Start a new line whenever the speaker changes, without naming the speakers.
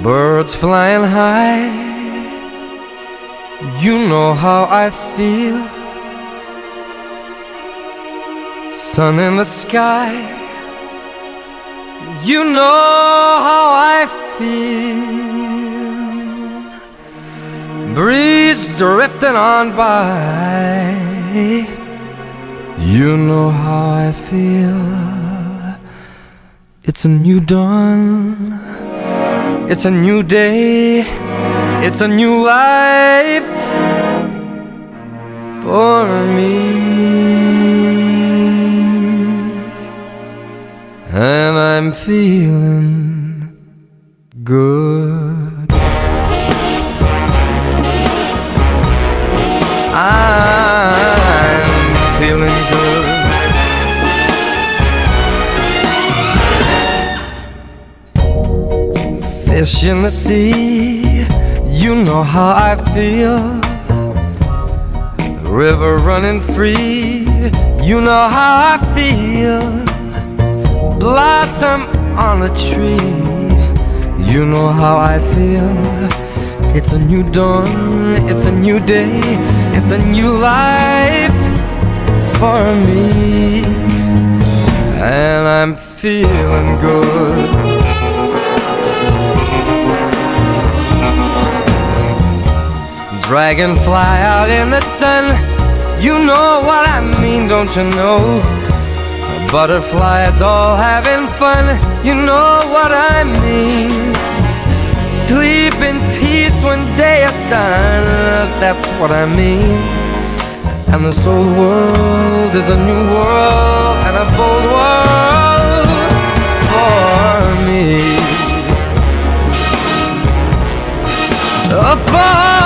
Birds flying high, you know how I feel. Sun in the sky, you know how I feel. Breeze drifting on by, you know how I feel. It's a new dawn, it's a new day, it's a new life for me. And I'm feeling good. I'm feeling good. Fish in the sea, you know how I feel. River running free, you know how I feel. Blossom on a tree, you know how I feel. It's a new dawn, it's a new day, it's a new life for me. And I'm feeling good. Dragonfly out in the sun, you know what I mean, don't you know? Butterflies all having fun, you know what I mean. Sleep in peace when day is done, that's what I mean. And this whole world is a new world and a bold world for me. For